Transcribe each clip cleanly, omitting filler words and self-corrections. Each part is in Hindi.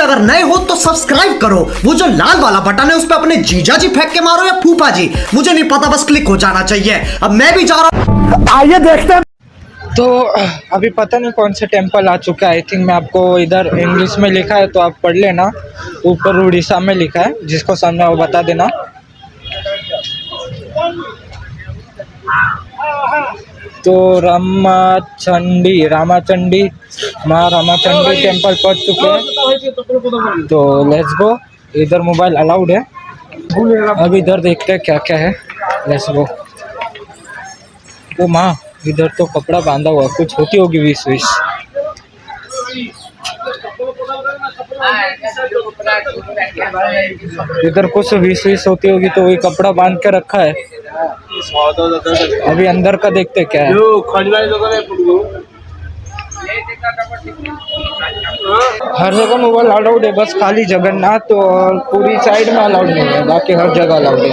अगर नए हो तो सब्सक्राइब करो, वो जो लाल वाला बटन है उस पर अपने जीजा जी फेंक के मारो या फूफा जी, मुझे नहीं पता, बस क्लिक हो जाना चाहिए। अब मैं भी जा रहा हूँ, आइए देखते हैं। तो अभी पता नहीं कौन से टेम्पल आ चुका है। आई थिंक मैं आपको इधर इंग्लिश में लिखा है तो आप पढ़ लेना, ऊपर उड़ीसा में लिखा है, जिसको समझना वो बता देना। तो रामाचंडी माँ रामाचंडी टेम्पल पहुंच चुके हैं, तो लेट्स गो। इधर मोबाइल अलाउड है। अब इधर देखते हैं क्या क्या है, लेट्स गो। वो माँ, इधर तो कपड़ा बांधा हुआ, कुछ होती होगी विश विश। इधर कुछ विश विश होती होगी तो वही कपड़ा बांध के रखा है। अभी अंदर का देखते क्या है। हर जगह मोबाइल अलाउड है, बस खाली जगन्नाथ और पूरी साइड में अलाउड नहीं है, बाकी हर जगह अलाउड है।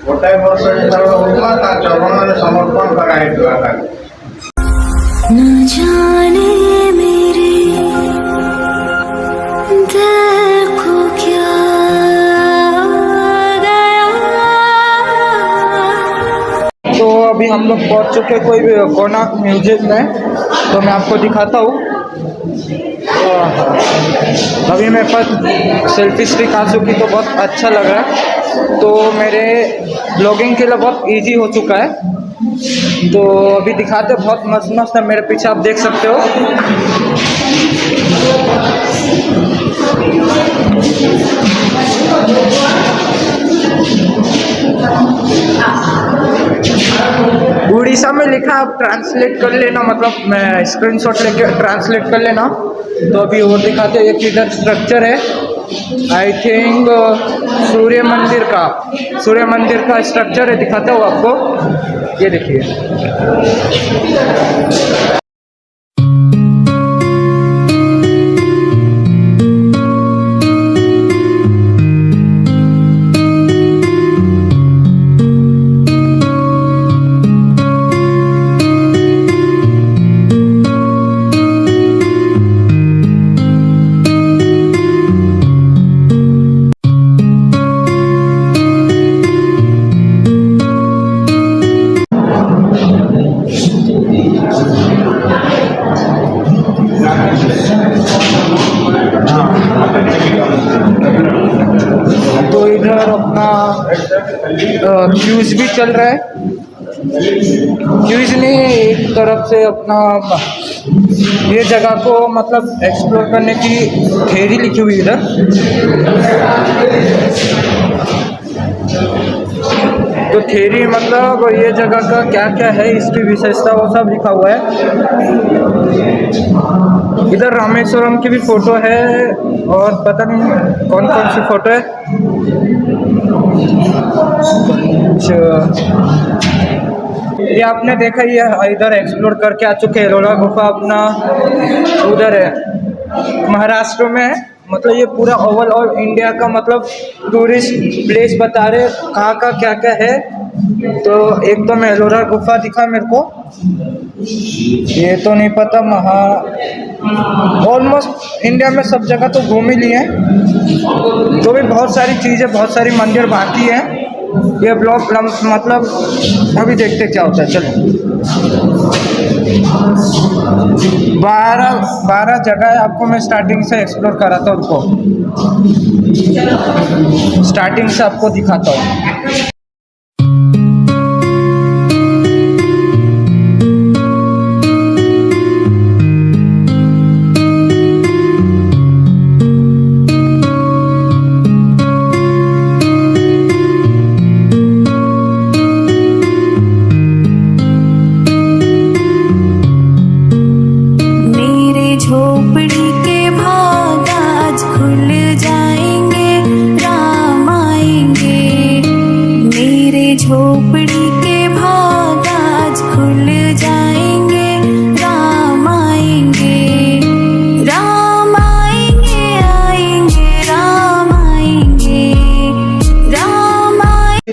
गोटाए वर्ष होता चरण समर्पण कराइला। न जाने मेरे दिल को क्या गया। तो अभी हम लोग पहुंच चुके कोई भी कोणार्क म्यूजियम में, तो मैं आपको दिखाता हूँ। अभी मेरे पास सेल्फी स्टिक आ चुकी तो बहुत अच्छा लग रहा है, तो मेरे ब्लॉगिंग के लिए बहुत इजी हो चुका है। तो अभी दिखाते, बहुत मस्त मस्त है, मेरे पीछे आप देख सकते हो। उड़ीसा में लिखा, आप ट्रांसलेट कर लेना, मतलब मैं स्क्रीनशॉट लेके ट्रांसलेट कर लेना। तो अभी और दिखाते, एक इधर स्ट्रक्चर है, आई थिंक सूर्य मंदिर का स्ट्रक्चर है, दिखाता हूँ आपको, ये देखिए। तो इधर अपना क्यूज भी चल रहा है, क्यूज नहीं, एक तरफ से अपना ये जगह को मतलब एक्सप्लोर करने की थ्योरी लिखी हुई इधर। तो थ्योरी मतलब ये जगह का क्या क्या है, इसकी विशेषता, वो सब लिखा हुआ है। इधर रामेश्वरम की भी फोटो है, और पता नहीं कौन कौन सी फोटो है। ये आपने देखा, ये इधर एक्सप्लोर करके आ चुके हैं। एलोरा गुफा अपना उधर है, महाराष्ट्र में है। मतलब ये पूरा ओवरऑल इंडिया का मतलब टूरिस्ट प्लेस बता रहे, कहाँ का क्या क्या है। तो एक तो मैं एलोरा गुफा दिखा मेरे को, ये तो नहीं पता। ऑलमोस्ट इंडिया में सब जगह तो घूम ही लिए, तो भी बहुत सारी चीज़ें, बहुत सारी मंदिर बाकी हैं। ये ब्लॉग मतलब अभी देखते क्या होता है। चलो, 12 जगह है, आपको मैं स्टार्टिंग से एक्सप्लोर कराता हूँ, उनको स्टार्टिंग से आपको दिखाता हूँ।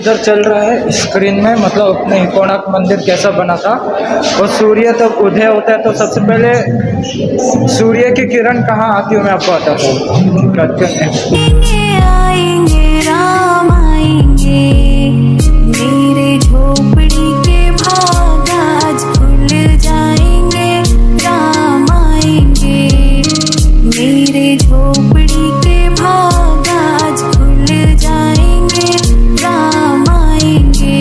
उधर चल रहा है स्क्रीन में, मतलब अपने कोणार्क मंदिर कैसा बना था। और सूर्य तब उदय होता है तो सबसे पहले सूर्य की किरण कहाँ आती है मैं आपको बताता हूँ। आएंगे राम आएंगे, मेरे झोपड़ी के भाग आज खुल जाएंगे। राम आएंगे, मेरे झोपड़ी के भाग आज खुल जाएंगे। राम आएंगे।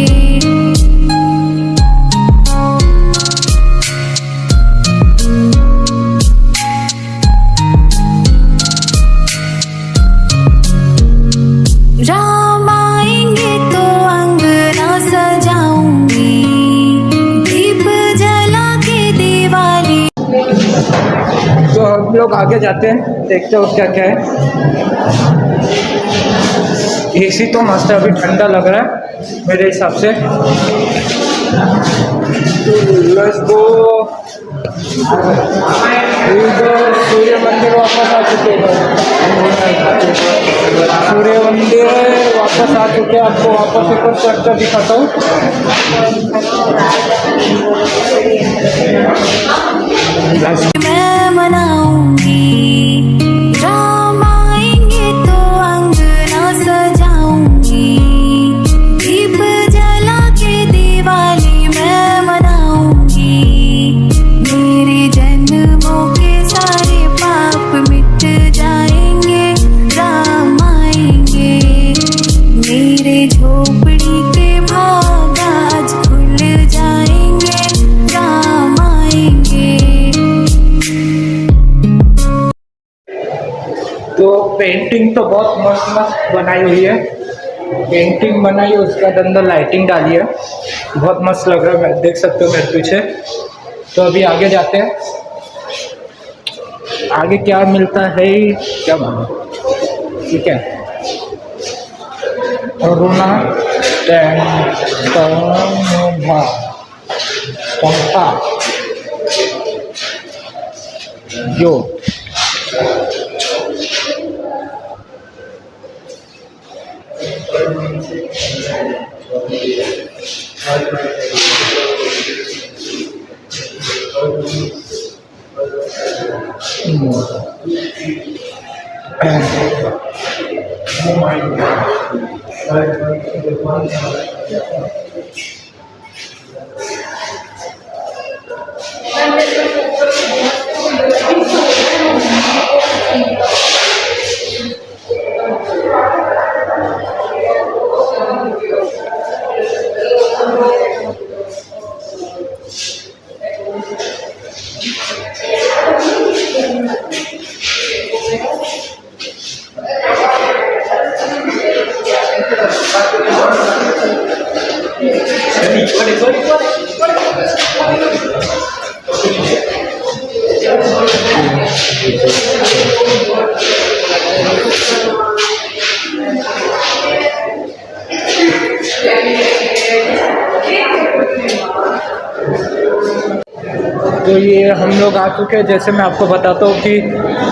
राम आएंगे तो अंगना सजाऊंगी, दीप जला के दिवाली। तो हम लोग आगे जाते हैं, देखते हो क्या क्या है। एसी तो मस्त है, अभी ठंडा लग रहा है मेरे हिसाब से। Let's go. सूर्य मंदिर वापस आ चुके हैं, सूर्य मंदिर वापस आ चुके हैं। आपको वापस एक और स्ट्रक्चर दिखाता हूँ। मैं मनाऊंगी, राम आएंगे तो अंगना सजाऊंगी, दीप जला के दिवाली मैं मनाऊंगी। मेरे जन्मों के सारे पाप मिट जाएंगे। राम आएंगे, मेरे झोपड़ी के भाग आज खुल जाएंगे। राम आएंगे। तो पेंटिंग तो बहुत मस्त मस्त बनाई हुई है। पेंटिंग बनाई है, उसके अंदर लाइटिंग डाली है, बहुत मस्त लग रहा है। देख सकते हो मेरे पीछे। तो अभी आगे जाते हैं, आगे क्या मिलता है क्या मालूम। ठीक है, अरुणा जो तो ये हम लोग आ चुके हैं। जैसे मैं आपको बताता हूँ कि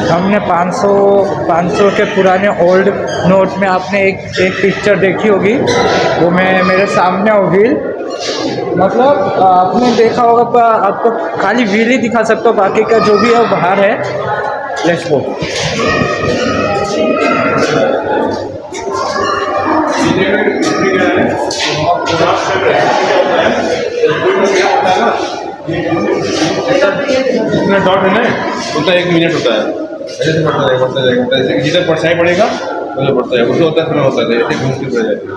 हमने 500 के पुराने ओल्ड नोट में आपने एक पिक्चर देखी होगी, वो मेरे सामने होगी। मतलब आपने देखा होगा, पर आपको खाली व्हील ही दिखा सकता हूँ, बाकी का जो भी है वो बाहर है। Let's go. इतना डॉट है ना, उसका 1 मिनट होता है। ऐसे से बढ़ता जाएगा जैसे जिधर परछाई पड़ेगा उधर बढ़ता है, उससे होता है, फिर होता है, ऐसे घूम फिर जाती है।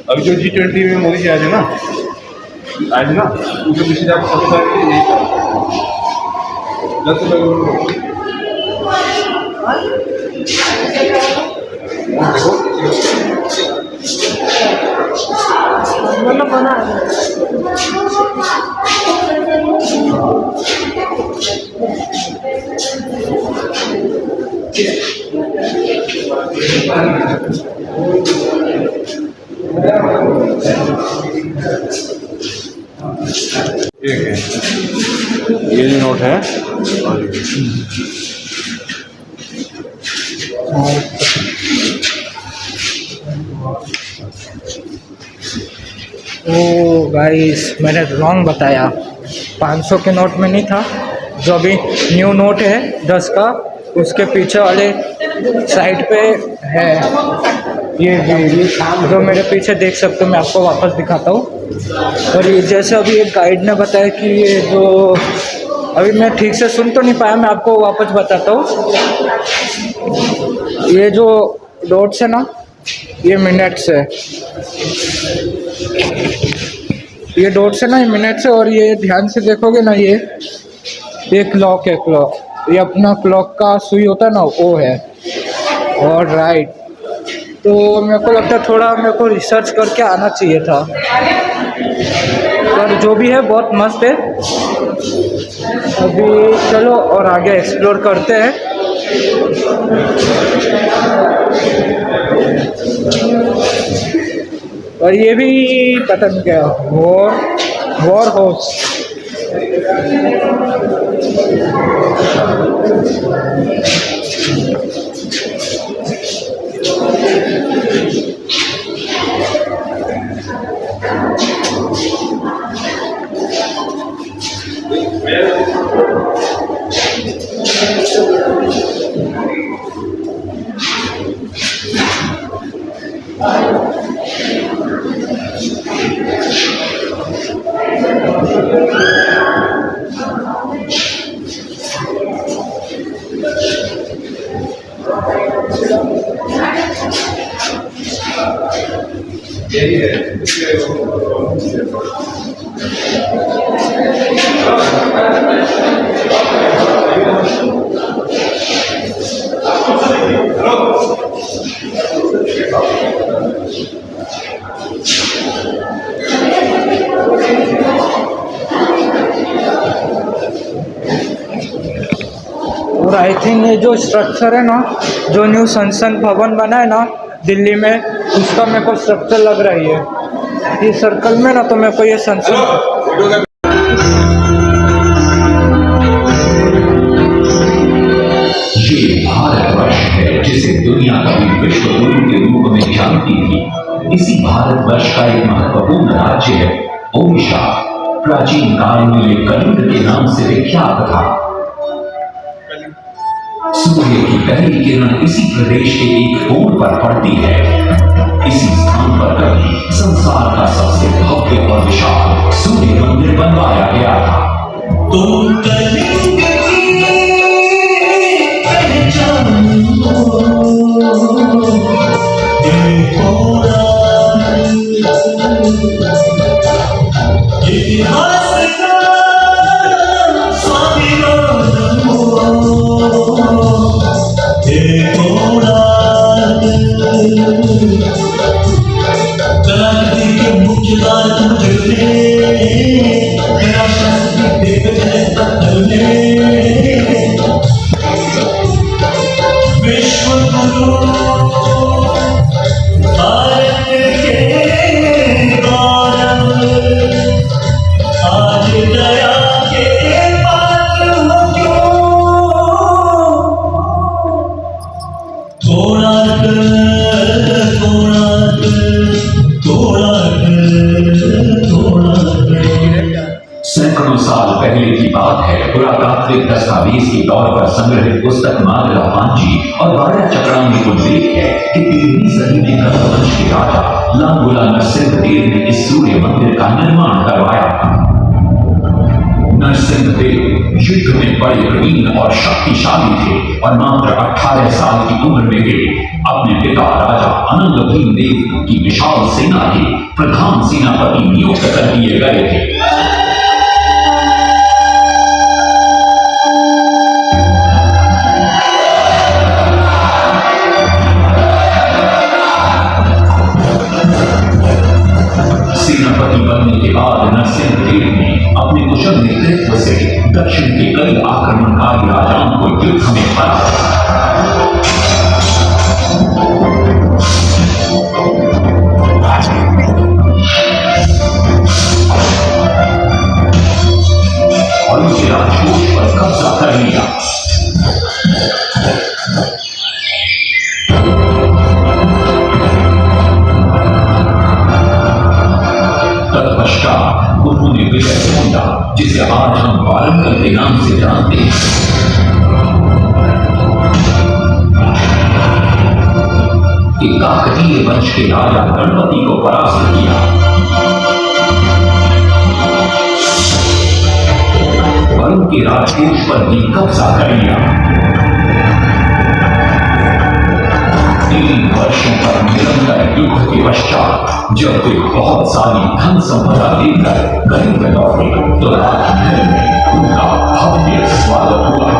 अभी जो G20 में मोदी जी आए थे ना, उसके पीछे जाकर सबसे सारे यही ये जो नोट है ओ गाइस, मैंने रॉन्ग बताया, 500 के नोट में नहीं था। जो अभी न्यू नोट है 10 का, उसके पीछे वाले साइड पे है ये जो मेरे पीछे देख सकते हो। मैं आपको वापस दिखाता हूँ। और ये जैसे अभी एक गाइड ने बताया कि ये जो, अभी मैं ठीक से सुन तो नहीं पाया, मैं आपको वापस बताता हूँ। ये जो डॉट्स है ना, ये मिनट्स है, ये डॉट्स है ना, ये मिनट्स है। और ये ध्यान से देखोगे ना, ये क्लॉक है, क्लॉक, ये अपना क्लॉक का सुई होता है ना, वो है। और राइट, तो मेरे को लगता है थोड़ा मेरे को रिसर्च करके आना चाहिए था, पर जो भी है बहुत मस्त है। अभी चलो और आगे एक्सप्लोर करते हैं। और ये भी पता नहीं क्या, वॉर हाउस। और आई थिंक ये जो स्ट्रक्चर है ना, जो न्यू संसद भवन बना है ना दिल्ली में, उसका मेरे को स्ट्रक्चर लग रही है। ये सर्कल में ना, तो मेरे को ये संसद, ये भारतवर्ष है जिसे दुनिया कभी विश्व गुरु के रूप में जानती थी। इसी भारतवर्ष का एक महत्वपूर्ण राज्य है ओडिशा। प्राचीन काल में ये कलिंग के नाम से विख्यात था। सूर्य की पहली किरण इसी प्रदेश के एक कोण पर पड़ती है। इसी स्थान पर कभी संसार का सबसे भव्य और विशाल सूर्य मंदिर बनवाया गया था। तुम कलिंग सैकड़ों साल पहले की बात है। पुरातात्विक दस्तावेज के तौर पर संग्रहित पुस्तक मादला पांची और वाड़ा चक्रा में उल्लेख है कि 13वीं सदी में कल्पवंश के राजा लांगुला नरसिंहदेव ने इस सूर्य मंदिर का निर्माण करवाया था। नरसिंहदेव युद्ध में बड़े प्रवीण और शक्तिशाली थे और मात्र 18 साल की उम्र में वे अपने पिता राजा अनंग भीम देव की विशाल सेना के प्रधान सेनापति नियुक्त कर दिए गए थे। सेनापति बनने के बाद नरसिंहदेव ने अपने कुशल नेतृत्व से दक्षिण के कई आक्रमणकारी राजाओं को युद्ध में हराया। और उनके राजकोष पर कब्जा कर लिया। उन्होंने विषय ढूंढा जिसे आज हम वारंगल के नाम से जानते हैं। कि काकतीय वंश के राजा गणपति को परास्त किया। और उनके राजकोष पर भी कब्जा कर लिया। 3 वर्षों तक निरंतर युद्ध के पश्चात जब वे बहुत सारी धन संपदा लेकर गरीब में लौटे तो राजमहल में उनका भव्य स्वागत हुआ।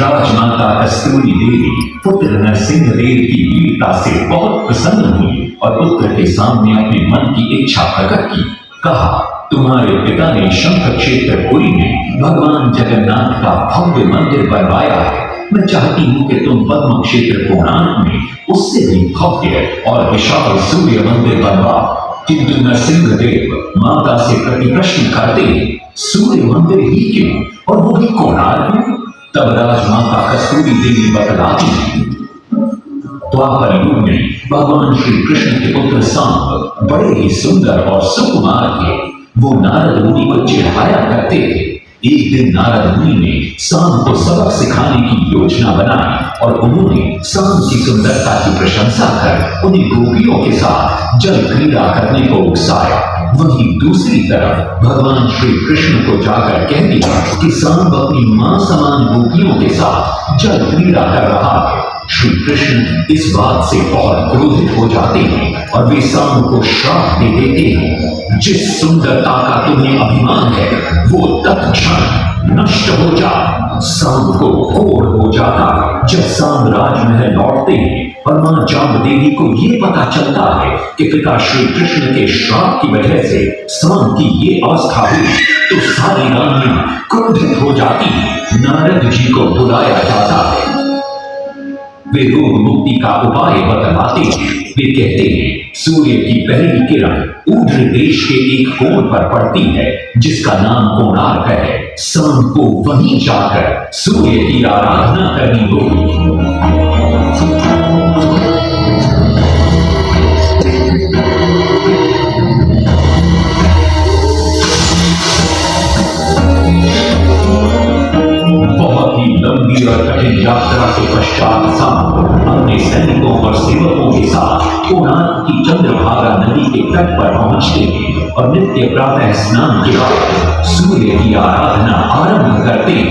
राजमाता कस्तूरी देवी पुत्र नरसिंह देव की वीरता से बहुत प्रसन्न हुई और पुत्र के सामने अपने मन की इच्छा प्रकट की। कहा, तुम्हारे पिता ने शंख क्षेत्र पुरी में भगवान जगन्नाथ का भव्य मंदिर बनवाया है। मैं चाहती हूँ कि तुम पद्म क्षेत्र कोणार्क में उससे भी भव्य और विशाल सूर्य मंदिर बनवाओ। किंतु नरसिंह देव माता से प्रति प्रश्न करते, सूर्य मंदिर ही क्यों, और वो भी कोणार्क में? तब राजमाता कस्तूरी देवी बतलाती है, द्वापर युग में भगवान श्री कृष्ण के पुत्र सांब बड़े ही सुंदर और सुकुमार थे। वो नारद मुनि को चिढ़ाया करते थे। एक दिन नारद मुनि ने सांब को सबक सिखाने की योजना बनाई और उन्होंने सांब की सुंदरता की प्रशंसा कर उन्हें गोपियों के साथ जल क्रीड़ा करने को उकसाया। वहीं दूसरी तरफ भगवान श्री कृष्ण को जाकर कह दिया कि सांब अपनी मां समान गोपियों के साथ जल क्रीड़ा कर रहा है। श्री कृष्ण इस बात से बहुत क्रोधित हो जाते हैं और वे सांब को श्राप दे देते हैं, जिस सुंदरता का तुम्हें अभिमान है वो तत्क्षण नष्ट हो जा। सांब को घोर हो जाता है। जब सांब राजमहल लौटते हैं और मां जाम्बदेवी को ये पता चलता है कि पिता श्री कृष्ण के श्राप की वजह से सांब की ये अवस्था हुई तो सारी रानियां क्रोधित हो जाती हैं। नारद जी को बुलाया जाता है। वे रोग मुक्ति का उपाय बतलाते हैं। वे कहते हैं, सूर्य की पहली किरण ऊर्ध्व देश के एक कोण पर पड़ती है जिसका नाम कोणार्क है। शाम को वहीं जाकर सूर्य की आराधना करनी होगी। बहुत ही लंबी और कठिन यात्रा के पश्चात सांब अपने सैनिकों और सेवकों के साथ कोणार्क की चंद्रभागा नदी के तट पर पहुंचते हैं और नित्य प्रातः स्नान के बाद सूर्य की आराधना आरंभ करते हैं।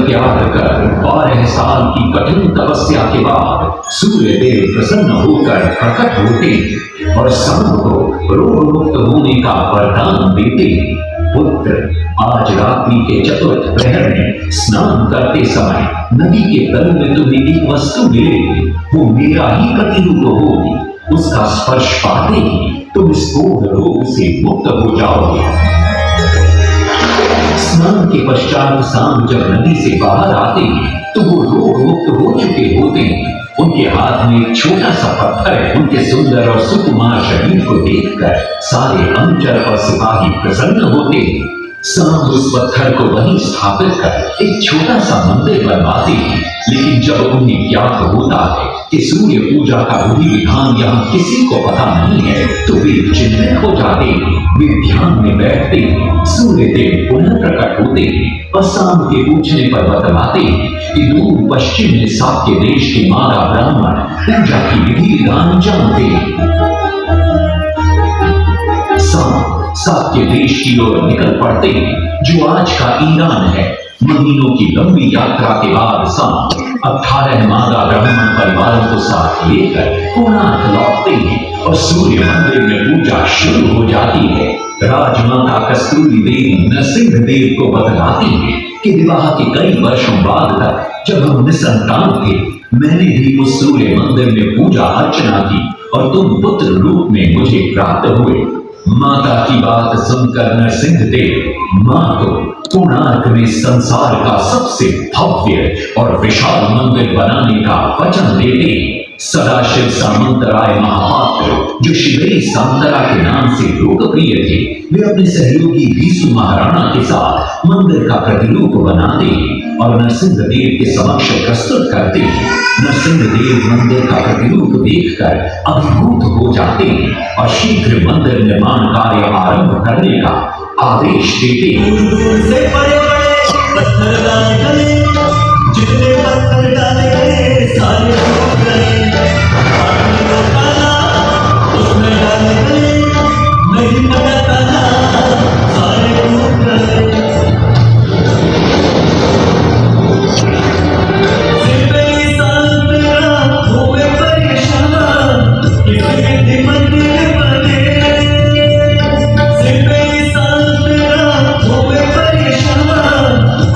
त्याग कर 12 साल की कठिन तपस्या के बाद सूर्य देव प्रसन्न होकर प्रकट होते और सांब को रोग मुक्त होने का वरदान देते। पुत्र, आज रात्रि के चतुर्थ प्रहर में स्नान करते समय नदी के तल में तुम्हें एक वस्तु मिलेगी। वो मेरा ही प्रतिरूप होगी। उसका स्पर्श पाते ही तुम इस कोढ़ रोग से मुक्त हो जाओगे। स्नान के पश्चात सांब जब नदी से बाहर आते हैं तो वो रोग मुक्त हो चुके होते हैं। उनके हाथ में एक छोटा सा पत्थर है। उनके सुंदर और सुकुमार शरीर को देखकर सारे अनुचर और सिपाही प्रसन्न होते हैं। सांब उस पत्थर को वहीं स्थापित कर एक छोटा सा मंदिर बनवाते हैं। लेकिन जब उन्हें ज्ञात होता है कि सूर्य पूजा का विधि विधान यहाँ किसी को पता नहीं है तो वे चिन्हित हो जाते हैं। वे ध्यान में बैठते हैं। सूर्य देव पुनः प्रकट होते हैं और सांब के पूछने पर बतलाते हैं कि दूर पश्चिम में साक्य देश के मारा ब्राह्मण पूजा की विधि विधान जानते हैं। सांब साक्य देश की ओर निकल पड़ते हैं जो आज का ईरान है। महीनों की लंबी यात्रा के बाद सांब 18 मादा ब्राह्मण परिवारों को साथ लेकर कोणार्क लौटते हैं और सूर्य मंदिर में पूजा शुरू हो जाती है। राजमाता कस्तूरी देवी नरसिंह देव को बतलाती है कि विवाह के कई वर्षों बाद तक जब हम निसंतान थे मैंने भी उस सूर्य मंदिर में पूजा अर्चना की और तुम पुत्र रूप में मुझे प्राप्त हुए। माता की बात सुनकर नरसिंहदेव मां को कोणार्क में संसार का सबसे भव्य और विशाल मंदिर बनाने का वचन देते सदाशिव सामंतराय महापात्र जो शिवेरी सांतरा के नाम से लोकप्रिय थे, वे अपने सहयोगी बीसू महाराणा के साथ मंदिर का प्रतिरूप बनाते और नरसिंहदेव के समक्ष प्रस्तुत करते। नरसिंहदेव मंदिर का प्रतिरूप देखकर अभिभूत हो जाते और शीघ्र मंदिर निर्माण कार्य आरंभ करने का आदेश देते। से बड़े बड़े पत्थर डाले, जितने पत्थर डाले गए सारे टूट गए। पानी को डाला, उसमें डाले गए, नहीं पता डाला, सारे टूट गए। जिंदगी सांतरा हुए परेशान, किसी मंदिर बने। जिंदगी सांतरा हुए परेशान,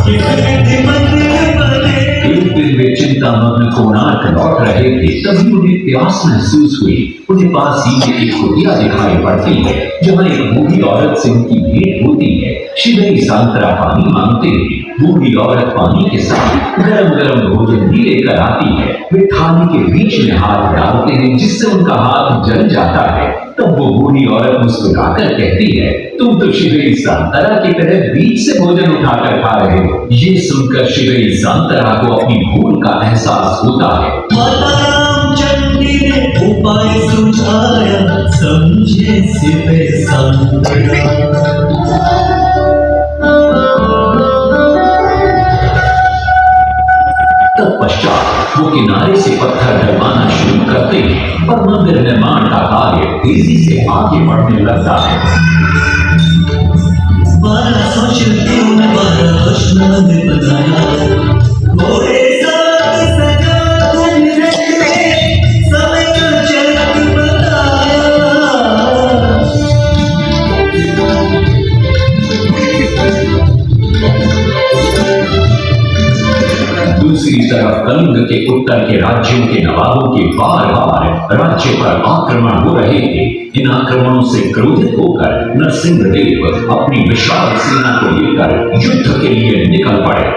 किसी मंदिर बने। एक दिन वे चिंतामग्न कोणार्क लौट रहे थे, तभी उन्हें प्यास महसूस हुई। उन्हें पास ही एक कुटिया दिखाई पड़ती है जहाँ एक बूढ़ी औरत से उनकी भेंट होती है। शिवेरी सांतरा पानी मांगते हैं। बूढ़ी औरत पानी के साथ गरम गरम भोजन भी लेकर आती है। वे थाली के बीच में हाथ डालते हैं जिससे उनका हाथ जल जाता है। तब वो बूढ़ी औरत मुस्कुराकर कहती है, तुम तो शिवेरी सांतरा की तरह बीच से भोजन उठाकर खा रहे हो। ये सुनकर शिवेरी सांतरा को अपनी भूल का एहसास होता है। माता रामचंद्री ने उपाय सुझाया, समझे शिवे सांतरा। तत्पश्चात वो किनारे से पत्थर डलवाना शुरू करते हैं और मंदिर निर्माण का कार्य तेजी से आगे बढ़ने लगता है। 1200 शिल्पियों ने 12 अश्वमेध बनाया, घोड़े साथ सजा धन रखे, समय का चक्र बताया। दूसरी तरफ कलिंग के उत्तर के राज्यों के नवाबों के बार बार राज्य पर आक्रमण हो रहे थे। इन आक्रमणों से क्रोधित होकर नरसिंहदेव अपनी विशाल सेना को लेकर युद्ध के लिए निकल पड़े।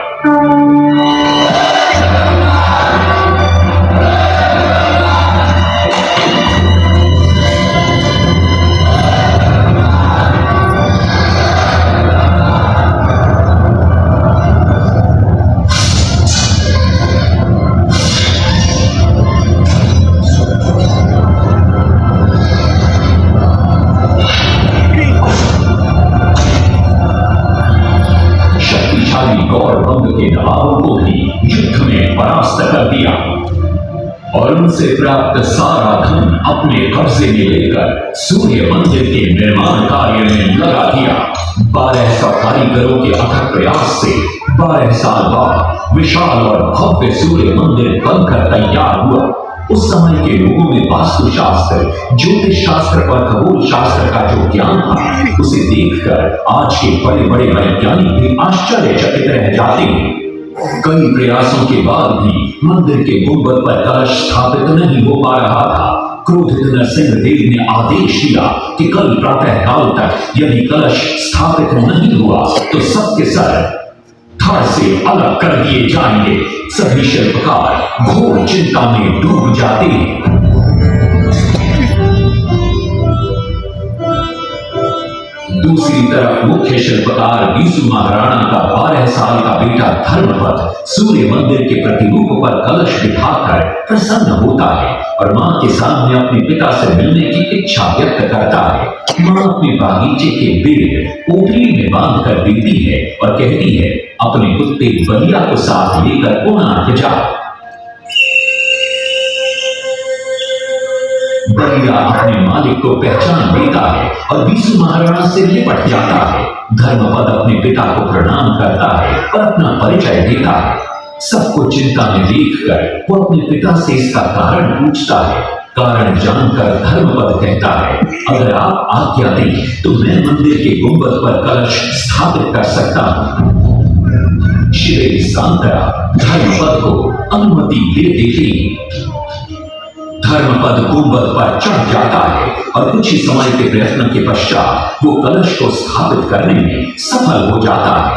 के नवाबों को भी युद्ध में परास्त कर दिया और उनसे प्राप्त सारा धन अपने कब्जे में लेकर सूर्य मंदिर के निर्माण कार्य में लगा दिया। 1200 कारीगरों के अथक प्रयास से 12 साल बाद विशाल और भव्य सूर्य मंदिर बनकर तैयार हुआ। उस समय के लोगों में वास्तुशास्त्र, ज्योतिष शास्त्र और खगोल शास्त्र का जो ज्ञान था, उसे देखकर आज के बड़े बड़े वैज्ञानिक भी आश्चर्यचकित रह जाते हैं। कई प्रयासों के बाद भी मंदिर के गुंबद पर कलश स्थापित नहीं हो पा रहा था। क्रोधित नरसिंहदेव ने आदेश दिया कि कल प्रातः काल तक यदि कलश स्थापित नहीं हुआ तो सबके सर धड़ से अलग कर दिए जाएंगे। सभी शिल्पकार घोर चिंता में डूब जाते हैं। दूसरी तरफ मुख्य शिल्पकार बीसू महाराणा का 12 साल का बेटा धर्मपद सूर्य मंदिर के प्रतिरूप पर कलश बिठाकर प्रसन्न होता है और मां के सामने अपने पिता से मिलने की इच्छा व्यक्त करता है। मां अपने बागीचे के पेड़ पोटली में बांध कर देती है और कहती है, अपने कुत्ते बलिया को साथ लेकर कोणार्क जाओ। बलिया अपने मालिक को पहचान देता है और बीसू महाराणा से निपट जाता है। धर्मपद अपने पिता को प्रणाम करता है और अपना परिचय देता है। सबको चिंता में देखकर वो अपने पिता से इसका कारण पूछता है। कारण जानकर धर्मपद कहता है, अगर आप आज्ञा दें तो मैं मंदिर के गुंबद पर कलश स्थापित कर सकता हूं। शिवेरी सांतरा धर्मपद को अनुमति दे देती। धर्मपद गुंबद पर चढ़ जाता है और कुछ ही समय के प्रयत्न के पश्चात वो कलश को स्थापित करने में सफल हो जाता है।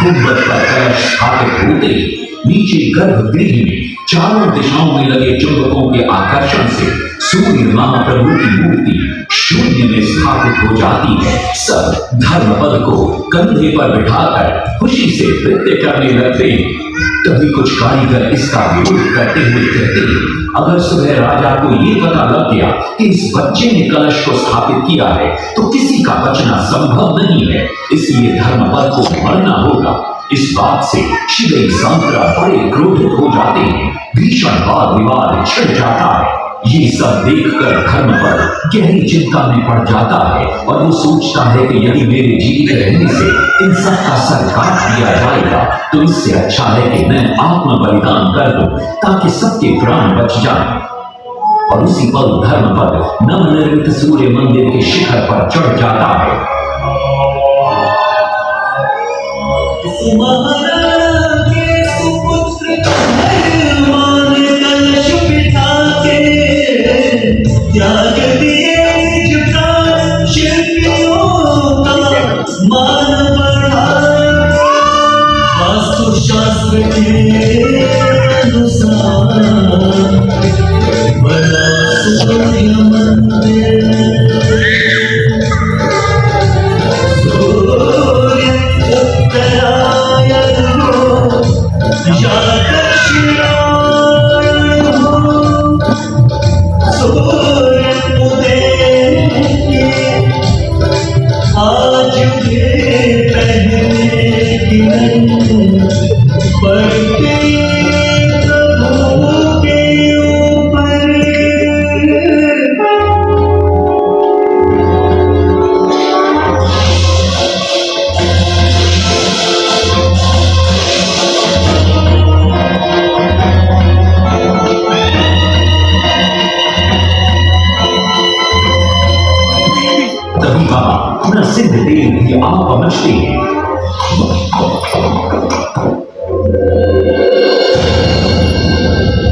गुंबद पर कलश स्थापित होते ही नीचे गर्भगृह में चारों दिशाओं में लगे चुंबकों के आकर्षण से सूर्य महाप्रभु की मूर्ति शून्य में स्थापित हो जाती है। सब धर्मपद को कंधे पर बिठाकर खुशी से नृत्य करने लगते हैं। तभी कुछ कारीगर इसका विरोध करते हुए कहते हैं, अगर सुबह राजा को ये पता लग गया कि इस बच्चे ने कलश को स्थापित किया है तो किसी का बचना संभव नहीं है, इसलिए धर्मपद को मरना होगा। इस बात से शिवई सांतरा बड़े क्रोधित हो जाते हैं। भीषण वाद विवाद छिड़ जाता है। ये सब देखकर धर्मपद गहरी चिंता में पड़ जाता है और वो सोचता है कि यदि मेरे जीवित रहने से इन सब का सर काट दिया जाएगा तो इससे अच्छा है कि मैं आत्म बलिदान कर दूं ताकि सबके प्राण बच जाएं। और उसी पल धर्मपद नवनिर्मित सूर्य मंदिर के शिखर पर चढ़ जाता है। महाराज के सुपुत्र धर्मान कलश बिठा के त्याग दिए निज प्राण शिल्पियों का मान बढ़ा। वास्तुशास्त्र के अनुसार बड़ा सूर्य मंदिर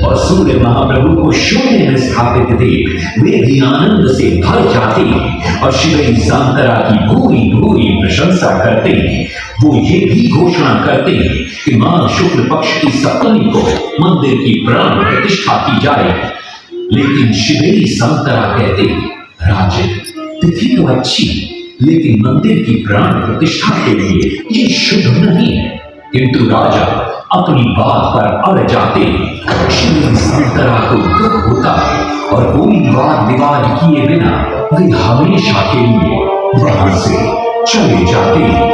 और सूर्य महाप्रभु को शून्य में स्थापित देख वे भी आनंद से भर जाते हैं और शिवई सांतरा की भूरी भूरी प्रशंसा करते हैं। वो ये भी घोषणा करते हैं कि मां शुक्ल पक्ष की सप्तमी को मंदिर की प्राण प्रतिष्ठा की जाएगी। लेकिन शिवई सांतरा कहते हैं, राजन तिथि तो अच्छी लेकिन मंदिर की प्राण प्रतिष्ठा के लिए ये शुभ नहीं है। किंतु राजा अपनी बात पर अड़ जाते हैं। शिवई सांतरा को दुख होता है और कोई वाद विवाद किए बिना वे हमेशा के लिए वहां से चले जाते हैं।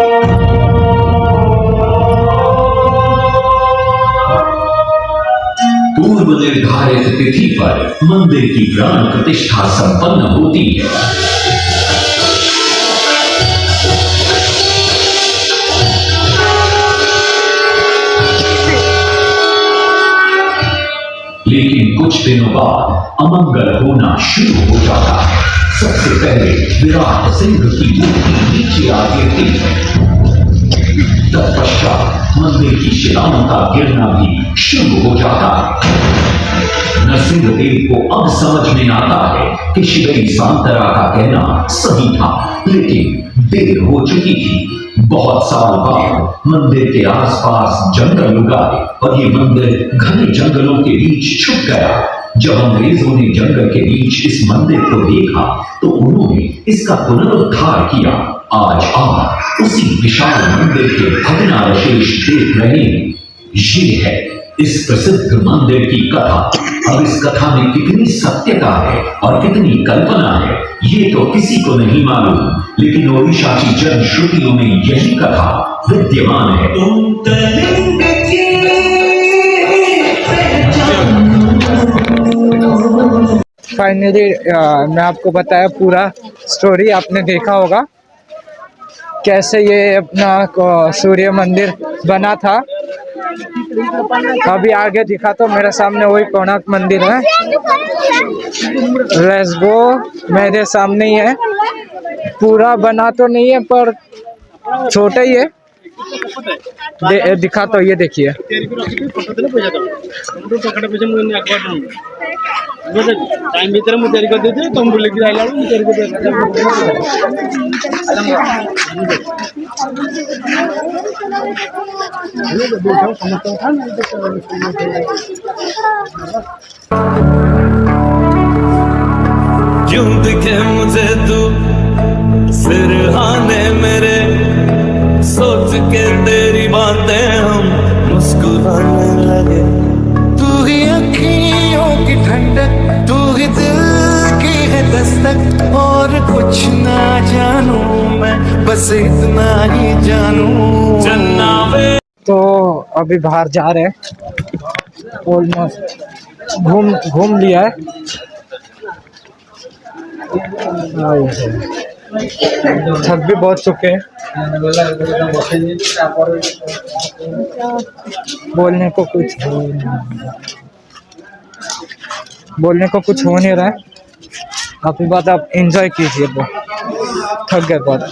पूर्व निर्धारित तिथि पर मंदिर की प्राण प्रतिष्ठा संपन्न होती है। लेकिन कुछ दिनों बाद अमंगल होना शुरू हो जाता है। सबसे पहले विराट सिंह की मूर्ति नीचे आ गिरती है। तत्पश्चात मंदिर की शिलाओं का गिरना भी शुरू हो जाता है। नरसिंह देव को अब समझ में आता है कि शिवई सांतरा का कहना सही था, लेकिन देर हो चुकी थी। बहुत साल बाद मंदिर के आसपास जंगल उगाए और ये मंदिर घने जंगलों के बीच छुप गया। जब अंग्रेजों ने जंगल के बीच इस मंदिर को देखा तो उन्होंने इसका पुनरुद्धार किया। आज आप उसी विशाल मंदिर के भग्नावशेष देख रहे हैं। ये है इस प्रसिद्ध मंदिर की कथा। अब इस कथा में कितनी सत्यता है और कितनी कल्पना है ये तो किसी को नहीं मालूम, लेकिन ओडिशा की जन श्रुतियों में यही कथा विद्यमान है। फाइनली मैं आपको बताया पूरा स्टोरी, आपने देखा होगा कैसे ये अपना सूर्य मंदिर बना था। अभी आगे दिखा तो मेरे सामने वही कोणार्क मंदिर है। लेट्स गो, मेरे सामने ही है। पूरा बना तो नहीं है पर छोटा ही है, दिखा तो ये देखिए टाइम भीतर मुझे तैयारी कर देते तुम बोले कि आइला मुझे तैयारी क्यों दिखे मुझे तू सिरहाने मेरे सोच के तेरी बातें हम मुस्कुराने लगे तू ही अखियों की ठंडक तू ही दिल की है दस्तक और कुछ ना जानू मैं बस इतना ही जानू चन्ना वे। तो अभी बाहर जा रहे हैं, ऑलमोस्ट घूम लिया है। थक भी बहुत चुके हैं, बोलने को कुछ हो नहीं रहा है। अभी बात आप एंजॉय कीजिए, थक गए बहुत।